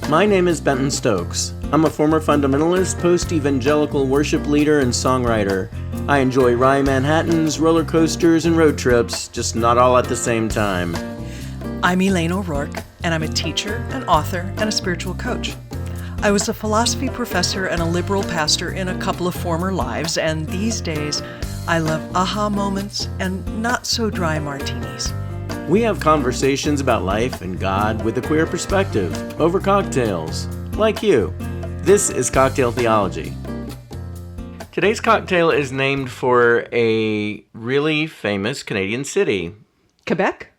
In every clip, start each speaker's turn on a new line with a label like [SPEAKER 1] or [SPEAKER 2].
[SPEAKER 1] My name is Benton Stokes. I'm a former fundamentalist, post-evangelical worship leader, and songwriter. I enjoy wry Manhattans, roller coasters, and road trips, just not all at the same time.
[SPEAKER 2] I'm Elane O'Rourke, and I'm a teacher, an author, and a spiritual coach. I was a philosophy professor and a liberal pastor in a couple of former lives, and these days, I love aha moments and not-so-dry martinis.
[SPEAKER 1] We have conversations about life and God with a queer perspective, over cocktails, like you. This is Cocktail Theology. Today's cocktail is named for a really famous Canadian city.
[SPEAKER 2] Quebec?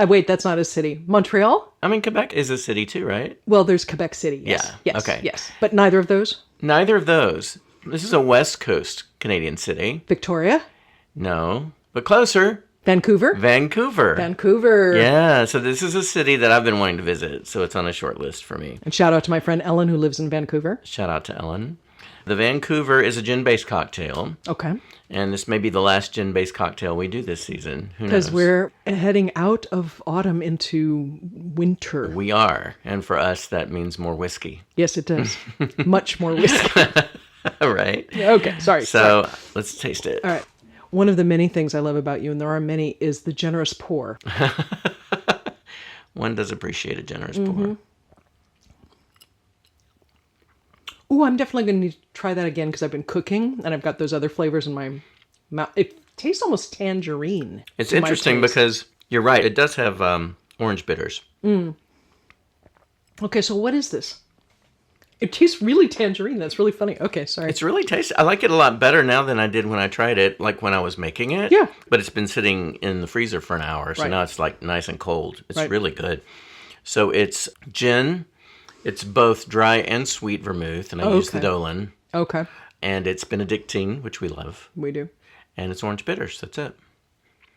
[SPEAKER 2] Wait, that's not a city. Montreal?
[SPEAKER 1] I mean, Quebec is a city too, right?
[SPEAKER 2] Well, there's Quebec City, yes.
[SPEAKER 1] Yeah,
[SPEAKER 2] yes,
[SPEAKER 1] okay.
[SPEAKER 2] Yes, but neither of those?
[SPEAKER 1] Neither of those. This is a West Coast Canadian city.
[SPEAKER 2] Victoria?
[SPEAKER 1] No, but closer.
[SPEAKER 2] Vancouver? Vancouver.
[SPEAKER 1] Yeah, so this is a city that I've been wanting to visit, so it's on a short list for me.
[SPEAKER 2] And shout out to my friend Ellen who lives in Vancouver.
[SPEAKER 1] Shout out to Ellen. The Vancouver is a gin-based cocktail.
[SPEAKER 2] Okay.
[SPEAKER 1] And this may be the last gin-based cocktail we do this season. Who knows?
[SPEAKER 2] Because we're heading out of autumn into winter.
[SPEAKER 1] We are. And for us, that means more whiskey.
[SPEAKER 2] Yes, it does. Much more whiskey.
[SPEAKER 1] Right?
[SPEAKER 2] Okay, sorry.
[SPEAKER 1] So let's taste it.
[SPEAKER 2] All right. One of the many things I love about you, and there are many, is the generous pour.
[SPEAKER 1] One does appreciate a generous pour.
[SPEAKER 2] Ooh, I'm definitely going to need to try that again because I've been cooking and I've got those other flavors in my mouth. It tastes almost tangerine.
[SPEAKER 1] It's interesting because you're right. It does have orange bitters.
[SPEAKER 2] Okay, so what is this? It tastes really tangerine. That's really funny. Okay, sorry.
[SPEAKER 1] It's really tasty. I like it a lot better now than I did when I tried it, like when I was making it.
[SPEAKER 2] Yeah.
[SPEAKER 1] But it's been sitting in the freezer for an hour, so now it's like nice and cold. It's really good. So it's gin. It's both dry and sweet vermouth, and I use the Dolan.
[SPEAKER 2] Okay.
[SPEAKER 1] And it's Benedictine, which we love.
[SPEAKER 2] We do.
[SPEAKER 1] And it's orange bitters. That's it.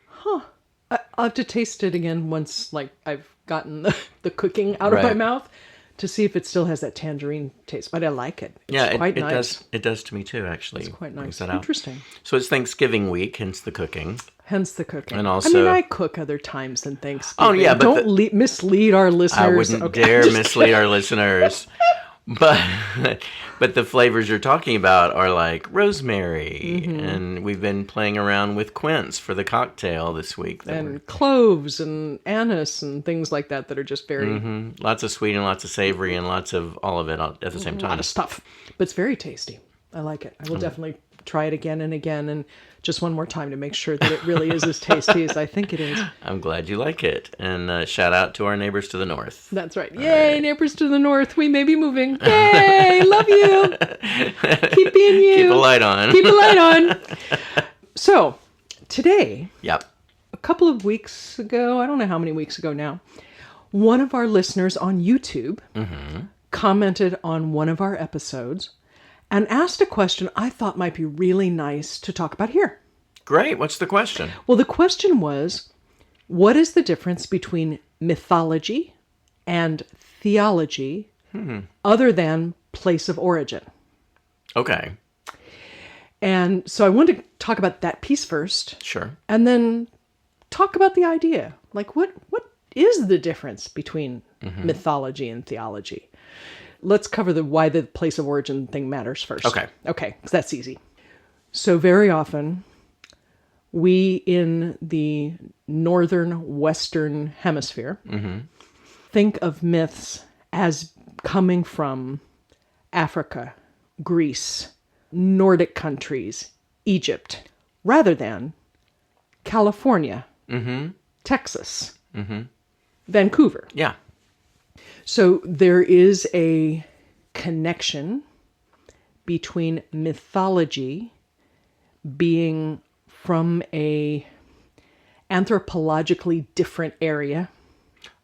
[SPEAKER 2] Huh. I'll have to taste it again once I've gotten the cooking out of my mouth to see if it still has that tangerine taste. But I like it. It's quite nice.
[SPEAKER 1] It does to me too, actually.
[SPEAKER 2] It's quite nice.
[SPEAKER 1] That out.
[SPEAKER 2] Interesting.
[SPEAKER 1] So it's Thanksgiving week, hence the cooking.
[SPEAKER 2] And
[SPEAKER 1] also,
[SPEAKER 2] I cook other times than Thanksgiving.
[SPEAKER 1] Oh yeah, but
[SPEAKER 2] don't mislead our listeners.
[SPEAKER 1] I wouldn't dare mislead our listeners. But the flavors you're talking about are like rosemary, and we've been playing around with quince for the cocktail this week.
[SPEAKER 2] And cloves and anise and things like that are just very...
[SPEAKER 1] Lots of sweet and lots of savory and lots of all of it at the same time.
[SPEAKER 2] A lot of stuff. But it's very tasty. I like it. I will definitely try it again and again, and just one more time to make sure that it really is as tasty as I think it is.
[SPEAKER 1] I'm glad you like it. And shout out to our neighbors to the north.
[SPEAKER 2] That's right. Yay, neighbors to the north. We may be moving. Yay, love you. Keep being you.
[SPEAKER 1] Keep a light on.
[SPEAKER 2] Keep a light on. So, today,
[SPEAKER 1] a
[SPEAKER 2] couple of weeks ago, I don't know how many weeks ago now, one of our listeners on YouTube commented on one of our episodes and asked a question I thought might be really nice to talk about here.
[SPEAKER 1] Great. What's the question?
[SPEAKER 2] Well, the question was, what is the difference between mythology and theology other than place of origin?
[SPEAKER 1] Okay.
[SPEAKER 2] And so I wanted to talk about that piece first.
[SPEAKER 1] Sure.
[SPEAKER 2] And then talk about the idea. Like, what is the difference between mythology and theology? Let's cover why the place of origin thing matters first. Okay, because that's easy. So very often, we in the northern western hemisphere think of myths as coming from Africa, Greece, Nordic countries, Egypt, rather than California, Texas, Vancouver.
[SPEAKER 1] Yeah.
[SPEAKER 2] So there is a connection between mythology being from a anthropologically different area.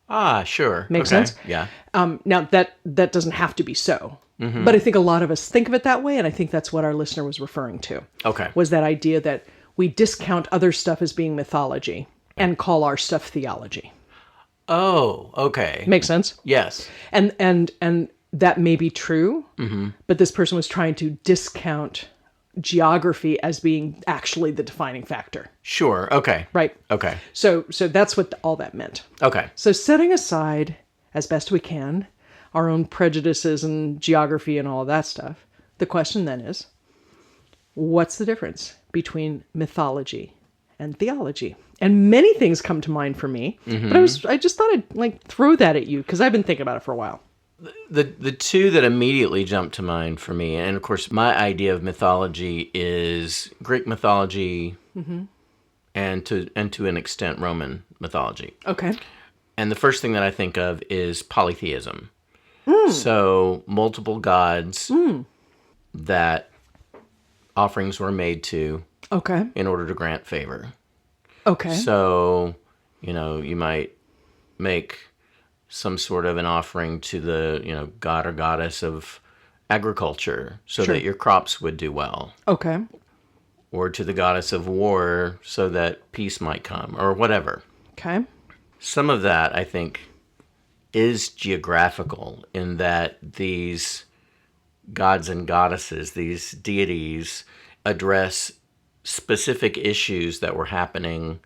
[SPEAKER 1] Ah, sure.
[SPEAKER 2] Makes sense?
[SPEAKER 1] Yeah.
[SPEAKER 2] Now, that doesn't have to be so. But I think a lot of us think of it that way, and I think that's what our listener was referring to.
[SPEAKER 1] Okay.
[SPEAKER 2] Was that idea that we discount other stuff as being mythology and call our stuff theology.
[SPEAKER 1] Oh, okay.
[SPEAKER 2] Makes sense?
[SPEAKER 1] Yes.
[SPEAKER 2] And that may be true, but this person was trying to discount geography as being actually the defining factor.
[SPEAKER 1] Sure. Okay.
[SPEAKER 2] Right.
[SPEAKER 1] Okay.
[SPEAKER 2] So that's what all that meant.
[SPEAKER 1] Okay.
[SPEAKER 2] So setting aside, as best we can, our own prejudices and geography and all of that stuff. The question then is, what's the difference between mythology and theology? And many things come to mind for me, but I just thought I'd throw that at you because I've been thinking about it for a while.
[SPEAKER 1] The two that immediately jump to mind for me, and of course my idea of mythology is Greek mythology and to an extent Roman mythology.
[SPEAKER 2] Okay.
[SPEAKER 1] And the first thing that I think of is polytheism. So multiple gods that offerings were made to in order to grant favor.
[SPEAKER 2] Okay.
[SPEAKER 1] So, you might make some sort of an offering to the, god or goddess of agriculture so that your crops would do well.
[SPEAKER 2] Okay.
[SPEAKER 1] Or to the goddess of war so that peace might come, or whatever.
[SPEAKER 2] Okay.
[SPEAKER 1] Some of that, I think, is geographical in that these gods and goddesses, these deities, address specific issues that were happening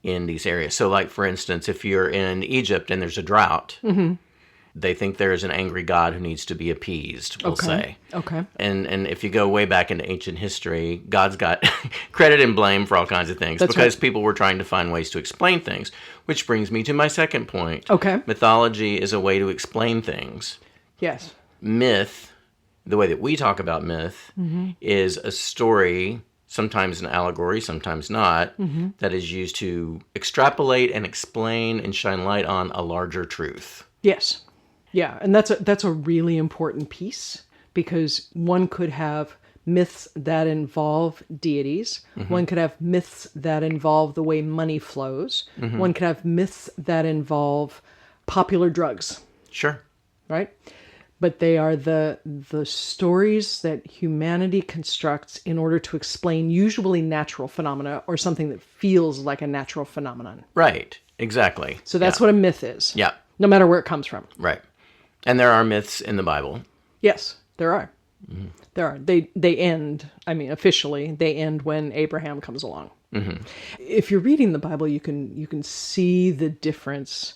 [SPEAKER 1] in these areas. So, like, for instance, if you're in Egypt and there's a drought, they think there's an angry god who needs to be appeased, we'll say.
[SPEAKER 2] Okay.
[SPEAKER 1] And if you go way back into ancient history, God's got credit and blame for all kinds of things because people were trying to find ways to explain things, which brings me to my second point.
[SPEAKER 2] Okay.
[SPEAKER 1] Mythology is a way to explain things.
[SPEAKER 2] Yes.
[SPEAKER 1] Myth, the way that we talk about myth, is a story, sometimes an allegory, sometimes not, that is used to extrapolate and explain and shine light on a larger truth.
[SPEAKER 2] Yes. Yeah, and that's a really important piece because one could have myths that involve deities. One could have myths that involve the way money flows. One could have myths that involve popular drugs.
[SPEAKER 1] Sure.
[SPEAKER 2] Right? But they are the stories that humanity constructs in order to explain usually natural phenomena or something that feels like a natural phenomenon.
[SPEAKER 1] Right. Exactly.
[SPEAKER 2] So that's what a myth is.
[SPEAKER 1] Yeah.
[SPEAKER 2] No matter where it comes from.
[SPEAKER 1] Right. And there are myths in the Bible.
[SPEAKER 2] Yes, there are. There are. They end, officially, they end when Abraham comes along. If you're reading the Bible, you can see the difference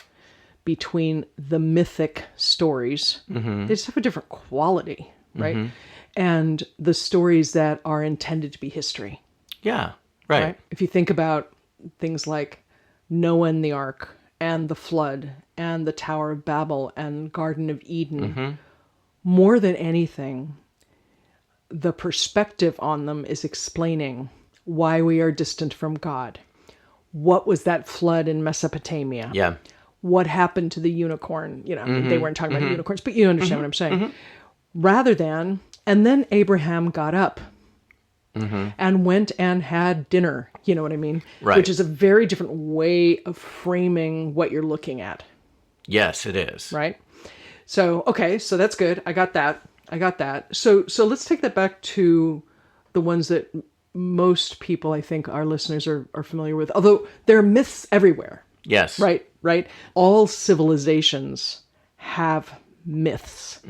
[SPEAKER 2] between the mythic stories. They just have a different quality, right? And the stories that are intended to be history.
[SPEAKER 1] Yeah, right.
[SPEAKER 2] If you think about things like Noah and the Ark, and the flood, and the Tower of Babel, and Garden of Eden, more than anything, the perspective on them is explaining why we are distant from God. What was that flood in Mesopotamia?
[SPEAKER 1] Yeah.
[SPEAKER 2] What happened to the unicorn? They weren't talking about unicorns, but you understand what I'm saying. Rather than, and then Abraham got up and went and had dinner. You know what I mean?
[SPEAKER 1] Right.
[SPEAKER 2] Which is a very different way of framing what you're looking at.
[SPEAKER 1] Yes, it is.
[SPEAKER 2] Right? So, okay, so that's good. I got that. So let's take that back to the ones that most people, I think, our listeners are familiar with. Although there are myths everywhere.
[SPEAKER 1] Yes.
[SPEAKER 2] Right? All civilizations have myths,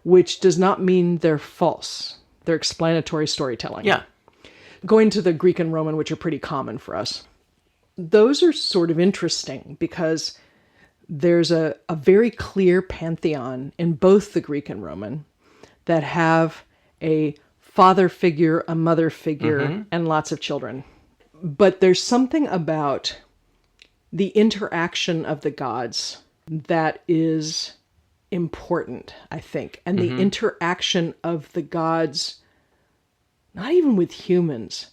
[SPEAKER 2] which does not mean they're false. They're explanatory storytelling.
[SPEAKER 1] Yeah.
[SPEAKER 2] Going to the Greek and Roman, which are pretty common for us, those are sort of interesting because there's a very clear pantheon in both the Greek and Roman that have a father figure, a mother figure, and lots of children. But there's something about the interaction of the gods that is important, I think. And the interaction of the gods, not even with humans,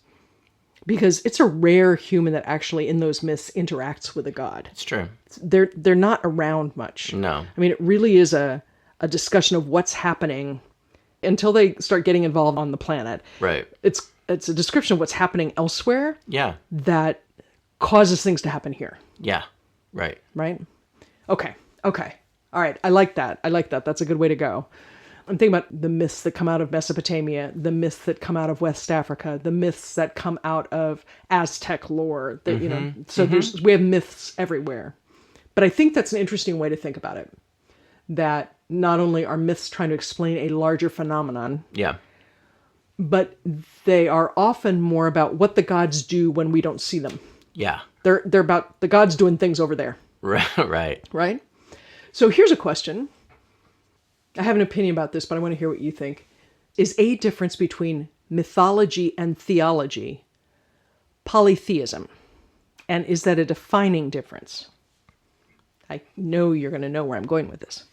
[SPEAKER 2] because it's a rare human that actually in those myths interacts with a god.
[SPEAKER 1] It's true.
[SPEAKER 2] They're not around much.
[SPEAKER 1] No.
[SPEAKER 2] It really is a discussion of what's happening until they start getting involved on the planet.
[SPEAKER 1] Right.
[SPEAKER 2] It's a description of what's happening elsewhere.
[SPEAKER 1] Yeah.
[SPEAKER 2] That causes things to happen here.
[SPEAKER 1] Yeah. Right.
[SPEAKER 2] Right? Okay. All right. I like that. That's a good way to go. I'm thinking about the myths that come out of Mesopotamia, the myths that come out of West Africa, the myths that come out of Aztec lore. That, we have myths everywhere. But I think that's an interesting way to think about it. That not only are myths trying to explain a larger phenomenon, but they are often more about what the gods do when we don't see them.
[SPEAKER 1] Yeah.
[SPEAKER 2] They're about the gods doing things over there.
[SPEAKER 1] Right.
[SPEAKER 2] Right? So here's a question. I have an opinion about this, but I want to hear what you think. Is a difference between mythology and theology polytheism? And is that a defining difference? I know you're going to know where I'm going with this.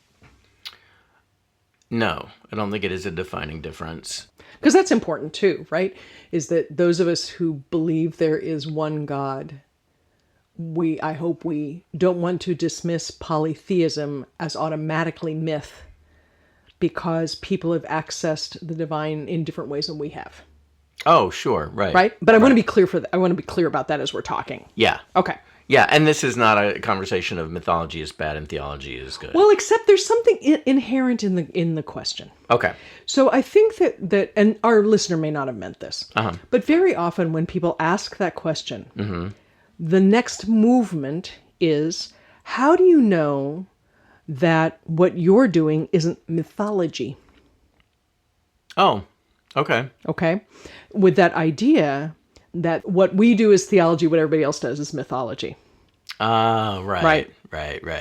[SPEAKER 1] No, I don't think it is a defining difference.
[SPEAKER 2] Because that's important too, right? Is that those of us who believe there is one God, I hope we don't want to dismiss polytheism as automatically myth because people have accessed the divine in different ways than we have.
[SPEAKER 1] Oh, sure, right.
[SPEAKER 2] Right? But I want to be clear I want to be clear about that as we're talking.
[SPEAKER 1] Yeah.
[SPEAKER 2] Okay.
[SPEAKER 1] Yeah, and this is not a conversation of mythology is bad and theology is good.
[SPEAKER 2] Well, except there's something inherent in the question.
[SPEAKER 1] Okay.
[SPEAKER 2] So I think that and our listener may not have meant this, but very often when people ask that question, the next movement is, how do you know that what you're doing isn't mythology?
[SPEAKER 1] Oh, okay.
[SPEAKER 2] Okay? With that idea that what we do is theology, what everybody else does is mythology.
[SPEAKER 1] Right.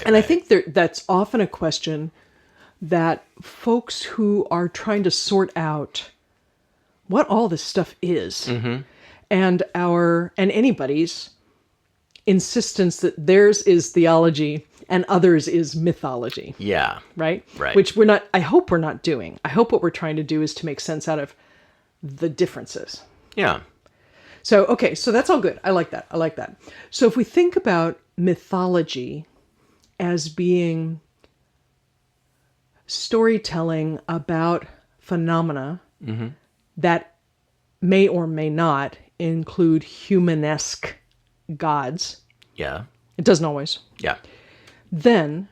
[SPEAKER 2] And I think that's often a question that folks who are trying to sort out what all this stuff is, and anybody's insistence that theirs is theology and others is mythology.
[SPEAKER 1] Yeah.
[SPEAKER 2] Right?
[SPEAKER 1] Right.
[SPEAKER 2] Which I hope we're not doing. I hope what we're trying to do is to make sense out of the differences.
[SPEAKER 1] Yeah.
[SPEAKER 2] So, okay, so that's all good. I like that. So if we think about mythology as being storytelling about phenomena that may or may not include humanesque gods.
[SPEAKER 1] Yeah.
[SPEAKER 2] It doesn't always.
[SPEAKER 1] Yeah.
[SPEAKER 2] Then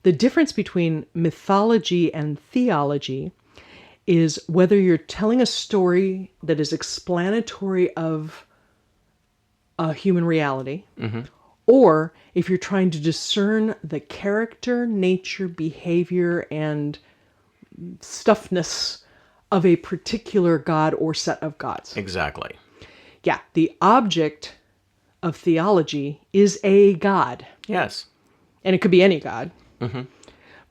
[SPEAKER 2] the difference between mythology and theology is whether you're telling a story that is explanatory of a human reality, or if you're trying to discern the character, nature, behavior, and stuffness of a particular god or set of gods.
[SPEAKER 1] Exactly.
[SPEAKER 2] Yeah, the object of theology is a god.
[SPEAKER 1] Yes.
[SPEAKER 2] And it could be any god.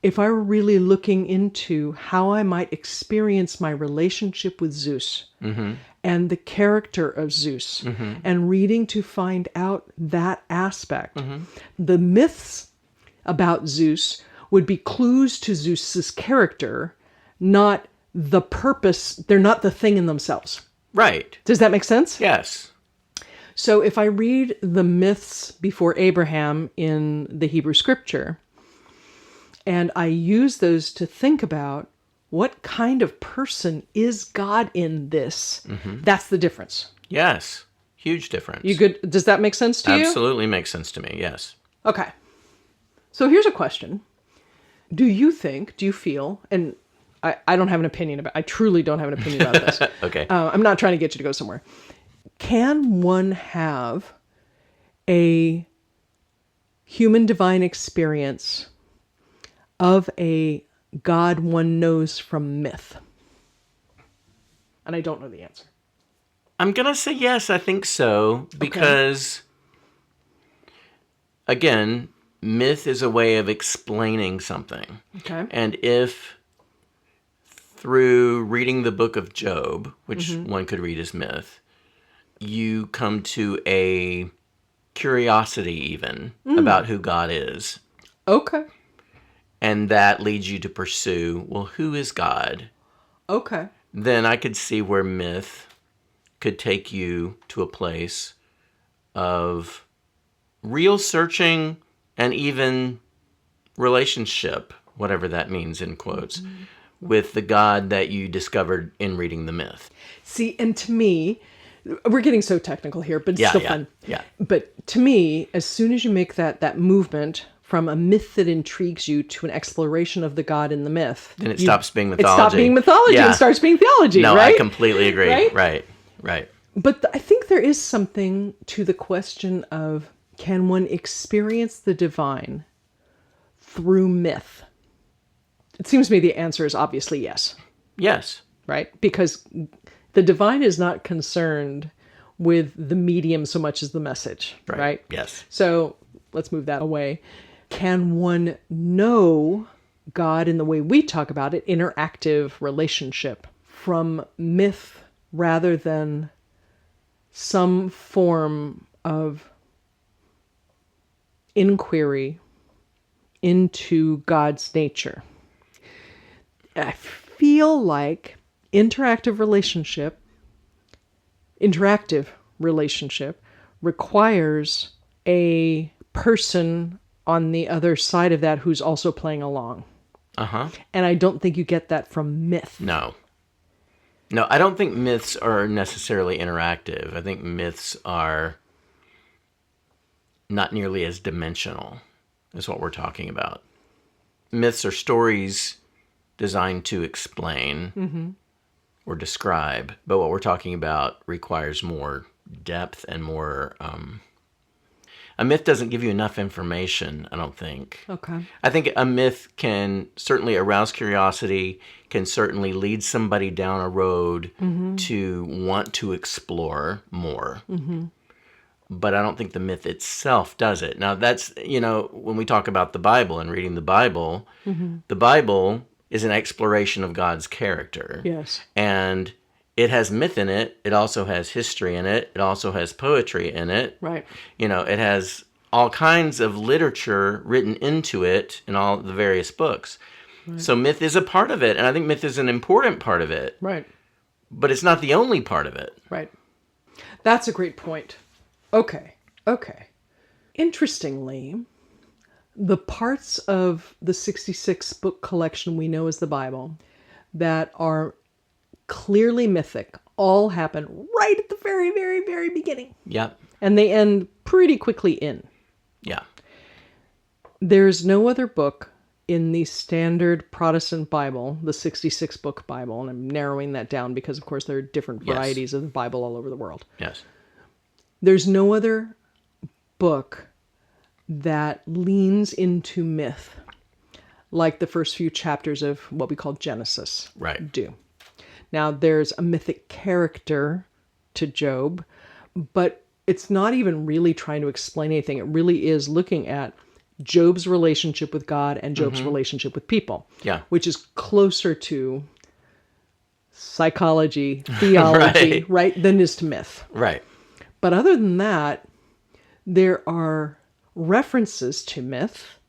[SPEAKER 2] If I were really looking into how I might experience my relationship with Zeus and the character of Zeus and reading to find out that aspect, the myths about Zeus would be clues to Zeus's character, not the purpose. They're not the thing in themselves.
[SPEAKER 1] Right.
[SPEAKER 2] Does that make sense?
[SPEAKER 1] Yes.
[SPEAKER 2] So if I read the myths before Abraham in the Hebrew scripture, and I use those to think about what kind of person is God in this, that's the difference.
[SPEAKER 1] Yes. Huge difference.
[SPEAKER 2] You good? Does that make sense to you?
[SPEAKER 1] Absolutely makes sense to me, yes.
[SPEAKER 2] Okay. So here's a question. Do you feel, and I don't have an opinion I truly don't have an opinion about this.
[SPEAKER 1] Okay.
[SPEAKER 2] I'm not trying to get you to go somewhere. Can one have a human divine experience of a God one knows from myth? And I don't know the answer.
[SPEAKER 1] I'm going to say yes, I think so. Because, again, myth is a way of explaining something.
[SPEAKER 2] Okay.
[SPEAKER 1] And if through reading the book of Job, which one could read as myth, you come to a curiosity even about who God is.
[SPEAKER 2] Okay.
[SPEAKER 1] And that leads you to pursue, well, who is God?
[SPEAKER 2] Okay.
[SPEAKER 1] Then I could see where myth could take you to a place of real searching and even relationship, whatever that means in quotes, with the God that you discovered in reading the myth.
[SPEAKER 2] See, and to me, we're getting so technical here, but it's still fun.
[SPEAKER 1] Yeah.
[SPEAKER 2] But to me, as soon as you make that movement from a myth that intrigues you to an exploration of the God in the myth,
[SPEAKER 1] then it stops being mythology.
[SPEAKER 2] It stops being mythology and starts being theology,
[SPEAKER 1] no,
[SPEAKER 2] right?
[SPEAKER 1] I completely agree. Right.
[SPEAKER 2] But I think there is something to the question of, can one experience the divine through myth? It seems to me the answer is obviously yes.
[SPEAKER 1] Yes.
[SPEAKER 2] Right? Because the divine is not concerned with the medium so much as the message, right?
[SPEAKER 1] Yes.
[SPEAKER 2] So let's move that away. Can one know God in the way we talk about it, interactive relationship, from myth rather than some form of inquiry into God's nature. I feel like interactive relationship requires a person on the other side of that who's also playing along.
[SPEAKER 1] Uh-huh.
[SPEAKER 2] And I don't think you get that from myth.
[SPEAKER 1] No, I don't think myths are necessarily interactive. I think myths are not nearly as dimensional as what we're talking about. Myths are stories designed to explain or describe, but what we're talking about requires more depth and more... A myth doesn't give you enough information, I don't think.
[SPEAKER 2] Okay.
[SPEAKER 1] I think a myth can certainly arouse curiosity, can certainly lead somebody down a road to want to explore more. But I don't think the myth itself does it. Now, that's, when we talk about the Bible and reading the Bible is an exploration of God's character.
[SPEAKER 2] Yes.
[SPEAKER 1] And it has myth in it. It also has history in it. It also has poetry in it.
[SPEAKER 2] Right.
[SPEAKER 1] It has all kinds of literature written into it in all the various books. Right. So myth is a part of it, and I think myth is an important part of it.
[SPEAKER 2] Right.
[SPEAKER 1] But it's not the only part of it.
[SPEAKER 2] Right. That's a great point. Okay. Interestingly, the parts of the 66 book collection we know as the Bible that are clearly mythic all happen right at the very, very, very beginning.
[SPEAKER 1] Yep.
[SPEAKER 2] And they end pretty quickly in.
[SPEAKER 1] Yeah.
[SPEAKER 2] There's no other book in the standard Protestant Bible, the 66 book Bible, and I'm narrowing that down because, of course, there are different varieties of the Bible all over the world.
[SPEAKER 1] Yes.
[SPEAKER 2] There's no other book that leans into myth like the first few chapters of what we call Genesis do. Now, there's a mythic character to Job, but it's not even really trying to explain anything. It really is looking at Job's relationship with God and Job's relationship with people, which is closer to psychology, theology, right, than is to myth.
[SPEAKER 1] Right.
[SPEAKER 2] But other than that, there are references to myth,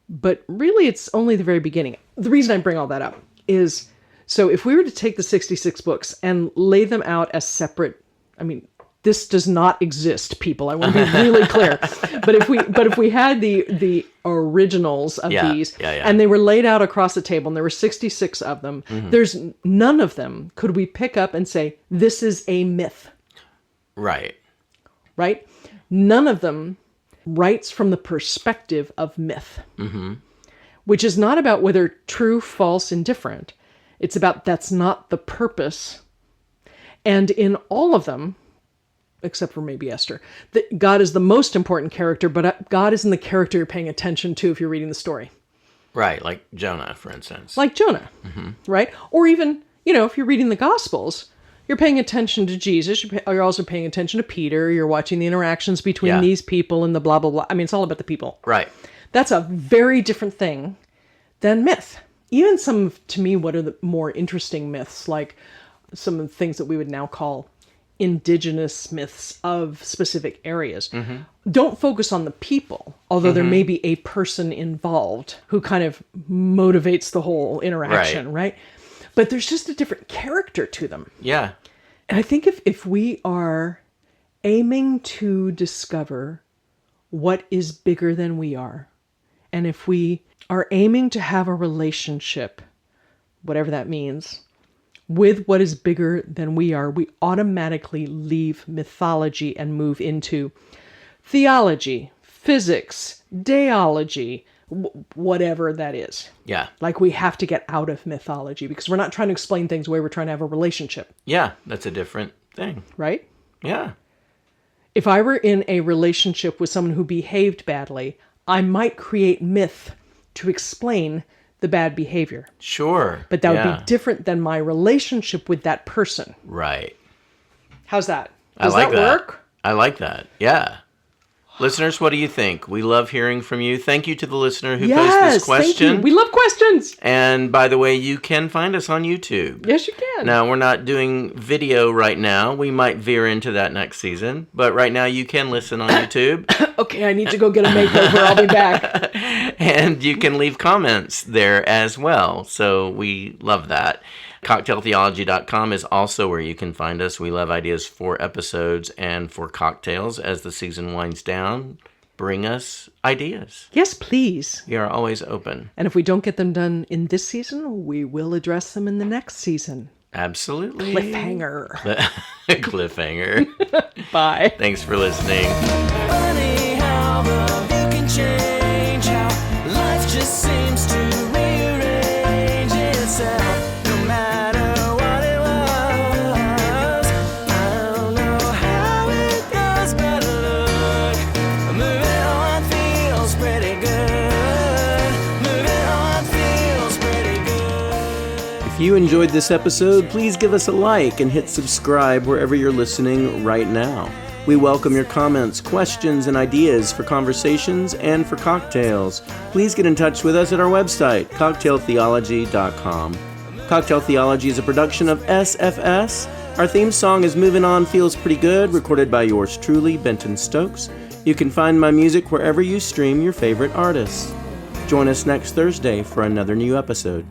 [SPEAKER 2] but really it's only the very beginning. The reason I bring all that up is, so if we were to take the 66 books and lay them out as separate, this does not exist, people. I want to be really clear. But if we had the originals of these, and they were laid out across the table, and there were 66 of them, there's none of them could we pick up and say, this is a myth.
[SPEAKER 1] Right.
[SPEAKER 2] Right? None of them writes from the perspective of myth, which is not about whether true, false, indifferent. It's about that's not the purpose. And in all of them, except for maybe Esther, that God is the most important character, but God isn't the character you're paying attention to if you're reading the story.
[SPEAKER 1] Right, like Jonah, for instance.
[SPEAKER 2] Like Jonah, right? Or even, if you're reading the Gospels, you're paying attention to Jesus. You're also paying attention to Peter. You're watching the interactions between these people and the blah, blah, blah. It's all about the people.
[SPEAKER 1] Right.
[SPEAKER 2] That's a very different thing than myth. Even some, to me, what are the more interesting myths, like some of the things that we would now call indigenous myths of specific areas, don't focus on the people, although there may be a person involved who kind of motivates the whole interaction, right? But there's just a different character to them.
[SPEAKER 1] Yeah.
[SPEAKER 2] And I think if we are aiming to discover what is bigger than we are, and if we are aiming to have a relationship, whatever that means, with what is bigger than we are, we automatically leave mythology and move into theology, physics, deology, whatever that is.
[SPEAKER 1] Yeah.
[SPEAKER 2] Like we have to get out of mythology because we're not trying to explain things the way we're trying to have a relationship.
[SPEAKER 1] Yeah, that's a different thing.
[SPEAKER 2] Right?
[SPEAKER 1] Yeah.
[SPEAKER 2] If I were in a relationship with someone who behaved badly, I might create myth to explain the bad behavior.
[SPEAKER 1] Sure.
[SPEAKER 2] But that would be different than my relationship with that person.
[SPEAKER 1] Right.
[SPEAKER 2] How's that?
[SPEAKER 1] Does that work? I like that. Yeah. Listeners, what do you think? We love hearing from you. Thank you to the listener who posed this question.
[SPEAKER 2] Thank you. We love questions.
[SPEAKER 1] And by the way, you can find us on YouTube.
[SPEAKER 2] Yes, you can.
[SPEAKER 1] Now, we're not doing video right now. We might veer into that next season. But right now, you can listen on YouTube.
[SPEAKER 2] Okay, I need to go get a makeover. I'll be back.
[SPEAKER 1] And you can leave comments there as well. So we love that. CocktailTheology.com is also where you can find us. We love ideas for episodes and for cocktails as the season winds down. Bring us ideas.
[SPEAKER 2] Yes, please.
[SPEAKER 1] We are always open.
[SPEAKER 2] And if we don't get them done in this season, we will address them in the next season.
[SPEAKER 1] Absolutely.
[SPEAKER 2] Cliffhanger.
[SPEAKER 1] Cliffhanger.
[SPEAKER 2] Bye.
[SPEAKER 1] Thanks for listening.
[SPEAKER 3] Funny how the view can change, how life just seems to rearrange itself. No matter what it was, I don't know how it goes, but look, moving on feels pretty good. Moving on feels pretty good.
[SPEAKER 1] If you enjoyed this episode, please give us a like and hit subscribe wherever you're listening right now. We welcome your comments, questions, and ideas for conversations and for cocktails. Please get in touch with us at our website, cocktailtheology.com. Cocktail Theology is a production of SFS. Our theme song is Moving On Feels Pretty Good, recorded by yours truly, Benton Stokes. You can find my music wherever you stream your favorite artists. Join us next Thursday for another new episode.